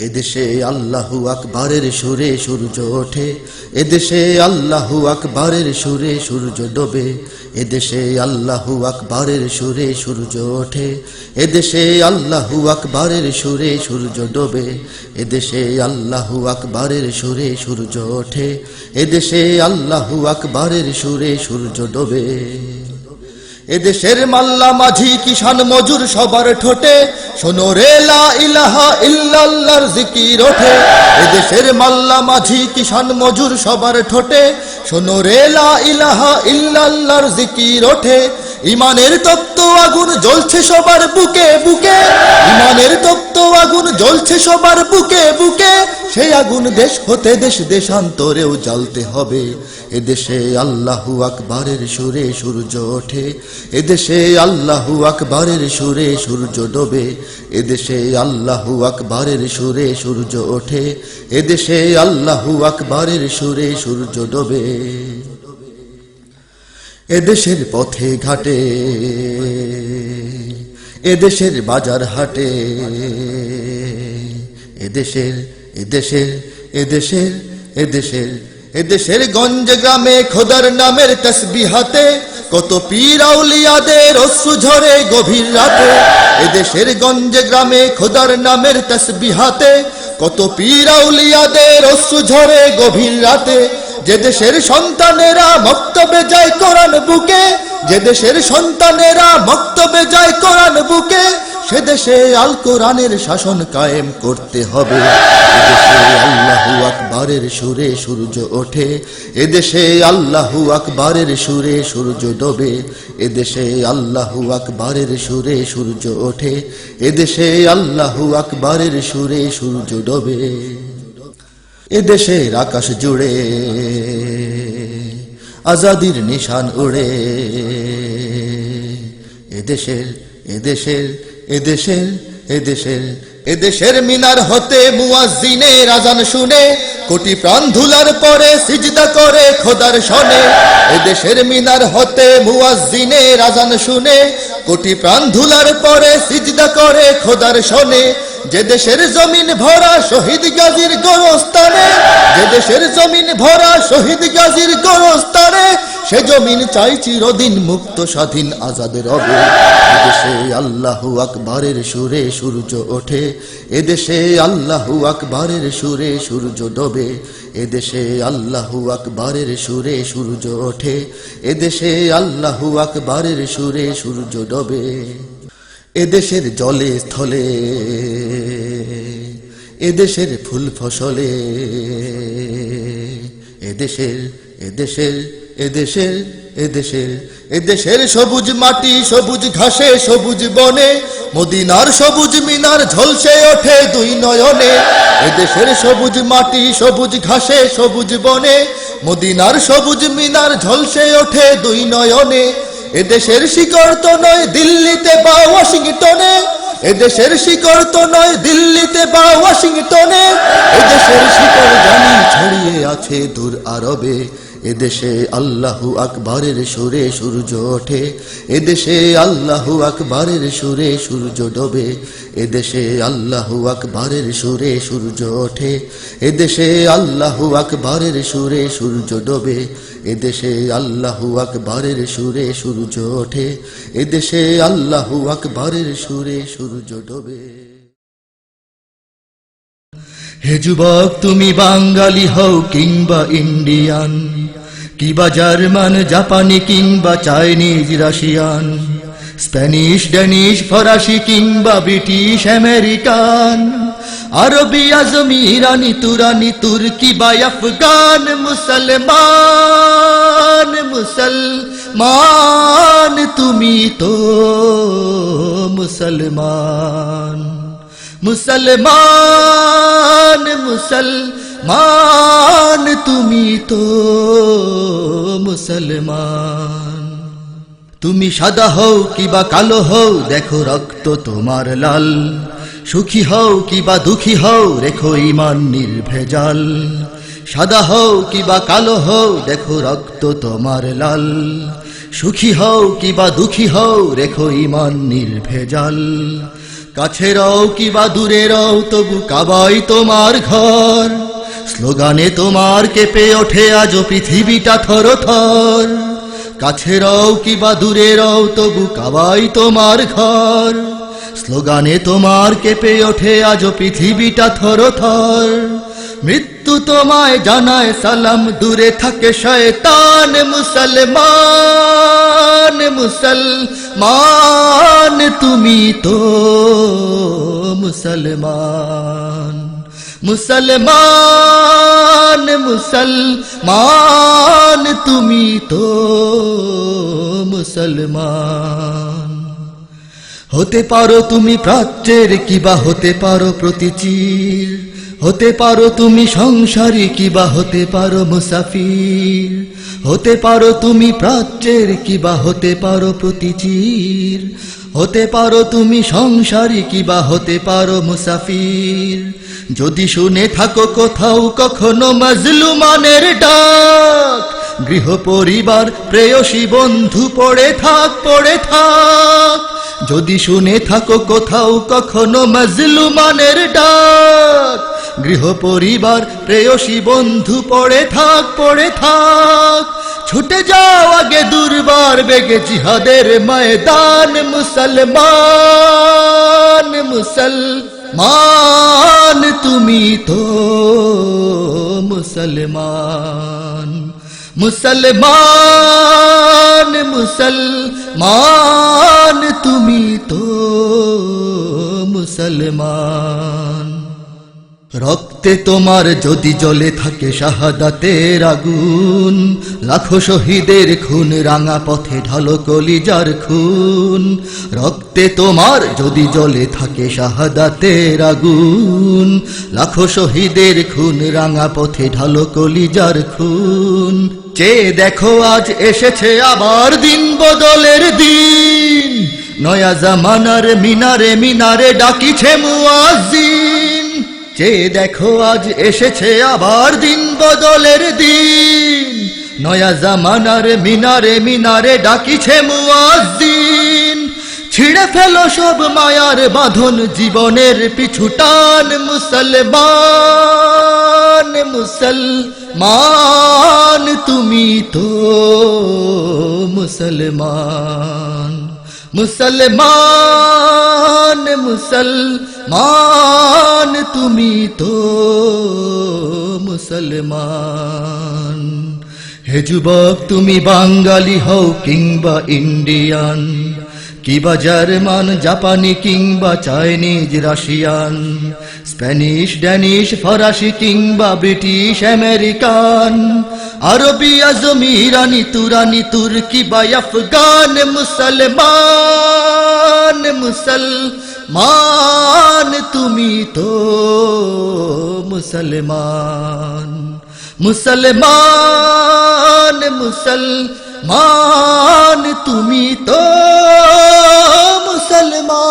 এদেশে আল্লাহু আকবারের সুরে সূর্য ওঠে, এদেশে আল্লাহু আকবারের সুরে সূর্য ডোবে। এদেশে আল্লাহু আকবারের সুরে সূর্য ওঠে, এদেশে আল্লাহু আকবারের সুরে সূর্য ডোবে। এদেশে আল্লাহু আকবারের সুরে সূর্য ওঠে, এদেশে আল্লাহু আকবারের সুরে সূর্য ডোবে। এদেশের মাল্লা মাঝি কিষান মজুর সবার ঠোঁটে শোনো রে লা ইলাহা ইল্লাল্লাহর জিকির ওঠে। এদেশের মাল্লা মাঝি কিষান মজুর সবার ঠোঁটে শোনো রে লা ইলাহা ইল্লাল্লাহর জিকির ওঠে। ইমানের তপ্ত আগুন জ্বলছে সবার বুকে বুকে, ইমানের তপ্ত আগুন জ্বলছে সবার বুকে বুকে। সেই আগুন দেশ হতে দেশ দেশান্তরেও জ্বালতে হবে। এদেশে আল্লাহু আকবারের সুরে সূর্য ওঠে, এদেশে আল্লাহু আকবারের সুরে সূর্য ডোবে। এদেশে আল্লাহু আকবারের সুরে সূর্য ওঠে, এদেশে আল্লাহু আকবারের সুরে সূর্য ডোবে। এদেশের পথে ঘাটে, এদেশের বাজার হাটে, এদেশের এদেশের এদেশের এদেশের এদেশের গঞ্জ গ্রামে খোদার নামের তসবিহাতে কত পীর আউলিয়াদের অশ্রু ঝরে গভীর রাতে। এদেশের গঞ্জ গ্রামে খোদার নামের তসবিহাতে কত পীর আউলিয়াদের অশ্রু ঝরে গভীর রাতে। যে দেশের সন্তানেরা মক্তবে যায় কোরআন বুকে, যে দেশের সন্তানেরা মক্তবে যায় কোরআন বুকে, সে দেশে আল কোরআনের শাসন কায়েম করতে হবে। এদেশে আল্লাহু আকবারের সুরে সূর্য ওঠে, এদেশে আল্লাহু আকবারের সুরে সূর্য ডোবে। এদেশে আল্লাহু আকবারের সুরে সূর্য ওঠে, এদেশে আল্লাহু আকবারের সুরে সূর্য ডোবে। এদেশের আকাশ জুড়ে আজাদির নিশান উড়ে। এদেশের এদেশের এদেশের এদেশের এদেশের মিনার হতে মুয়াজ্জিনের আযান শুনে কোটি প্রাণ ধুলার পরে সিজদা করে খোদার শনে। এদেশের মিনার হতে মুয়াজ্জিনের আযান শুনে কোটি প্রাণ ধুলার পরে সিজদা করে খোদার শনে। যে দেশের জমিন ভরা শহীদ গাজীর গোরস্তানে, যে দেশের জমিন ভরা শহীদ গাজীর গোরস্তানে, সে জমিন চাই চিরদিন মুক্ত স্বাধীন আজাদ রবে। এদেশে আল্লাহু আকবারের সুরে সূর্য ওঠে, এদেশে আল্লাহু আকবারের সুরে সূর্য ডোবে। এদেশে আল্লাহু আকবারের সুরে সূর্য ওঠে, এদেশে আল্লাহু আকবারের সুরে সূর্য ডোবে। এদেশের জলে স্থলে, এদেশের ফুল ফসলে, এদেশের এদেশের এদেশের এদেশের এদেশের সবুজ মাটি সবুজ ঘাসে সবুজ বনে, মদিনার সবুজ মিনার ঝলসে ওঠে দুই নয়নে। এদেশের সবুজ মাটি সবুজ ঘাসে সবুজ বনে, মদিনার সবুজ মিনার ঝলসে ওঠে দুই নয়নে। এদেশের শিকড় তো নয় দিল্লিতে বা ওয়াশিংটনে, এদেশের শিকড় তো নয় দিল্লিতে বা ওয়াশিংটনে, এদেশের শিকড় জানি ছড়িয়ে আছে দূর আরবে। এদেশে আল্লাহু আকবারের সুরে সূর্য ওঠে, এদেশে আল্লাহু আকবারের সুরে সূর্য ডোবে। এদেশে আল্লাহু আকবারের সুরে সূর্য ওঠে, এদেশে আল্লাহু আকবারের সুরে সূর্য ডোবে। এদেশে আল্লাহু আকবারের সুরে সূর্য ওঠে, এদেশে আল্লাহু আকবারের সুরে সূর্য ডোবে। হে যুবক তুমি বাঙালি হও কিংবা ইন্ডিয়ান, কিবা জার্মান জাপানি কিংবা চাইনিজ রাশিয়ান, স্প্যানিশ ড্যানিশ ফরাসি কিংবা ব্রিটিশ আমেরিকান, আরবি আজমি ইরানি তুরানি তুর্কি বা আফগান, মুসলমান মুসলমান তুমি তো মুসলমান, মুসলমান মুসলমান তুমি তো মুসলমান। তুমি সাদা হও কিবা কালো হও দেখো রক্ত তোমার লাল, সুখী হও কিবা দুঃখী হও রেখো ঈমান নির্ভেজাল। সাদা হও কিবা কালো হও দেখো রক্ত তোমার লাল, সুখী হও কিবা দুঃখী হও রেখো ঈমান নির্ভেজাল। কাছে রও কিবা দূরে রও তবু কাবাই তোমার ঘর স্লোগানে তোমার কেঁপে ওঠে আজ পৃথিবীটা থরথর কাছে রও কিবা দূরে রও তবু কাবাই তোমার ঘর স্লোগানে তোমার কেঁপে ওঠে আজ পৃথিবীটা থরথর মৃত্যু তোমায় জানায় সালাম দূরে থাকে শয়তান মুসলমান মুসলমান তুমি তো মুসলমান মুসলমান মুসলমান তুমি তো মুসলমান হতে পারো তুমি প্রাচ্যের কিবা হতে পারো প্রতিচির হতে পারো তুমি সংসারী কিবা হতে পারো মুসাফির হতে পারো তুমি প্রাচ্যের কিবা হতে পারো প্রতিচির হতে পারো তুমি সংসারী কিবা হতে পারো মুসাফির যদি শুনে থাকো কোথাও কখনো মাজলুমানের ডাক গৃহ পরিবার প্রেয়সী বন্ধু পড়ে থাক যদি শুনে থাকো কোথাও কখনো মাজলুমানের ডাক গৃহ পরিবার প্রেয়সী বন্ধু পড়ে থাক ছুটে যাও আগে দুর্বার বেগে জিহাদের ময়দান মুসলমান মুসলমান তুমি তো মুসলমান মুসলমান মুসলমান তুমি তো মুসলমান রক্তে তোমার যদি জ্বলে থাকে শাহাদাতের আগুন লাখো শহীদের খুন রাঙা পথে ঢালো কলিজার খুন রক্তে তোমার যদি জ্বলে থাকে শাহাদাতের আগুন লাখো শহীদের খুন রাঙা পথে ঢালো কলিজার খুন চেয়ে দেখো আজ এসেছে আবার দিন বদলের দিন নয়া জামানার মিনারে মিনারে ডাকিছে মুয়াজ্জিন চেয়ে দেখো আজ এসেছে আবার দিন বদলের দিন নয়া জামানার মিনারে মিনারে ডাকিছে মুয়াজ্জিন ছিঁড়ে ফেলো সব মায়ার বাঁধন জীবনের পিছু টান মুসলমান মুসলমান তুমি তো মুসলমান মুসলমান মুসলমান তুমি তো মুসলমান হে যুবক তুমি বাঙালি হও কিংবা ইন্ডিয়ান কিবা জার্মান জাপানি কিংবা চাইনিজ রাশিয়ান স্প্যানিশ ড্যানিশ ফরাসি কিংবা ব্রিটিশ আমেরিকান আরবি আজমি ইরানি তুরানি তুর্কি বা আফগান মুসলমান মুসলমান তুমি তো মুসলমান মুসলমান মুসলমান তুমি তো মুসলমান।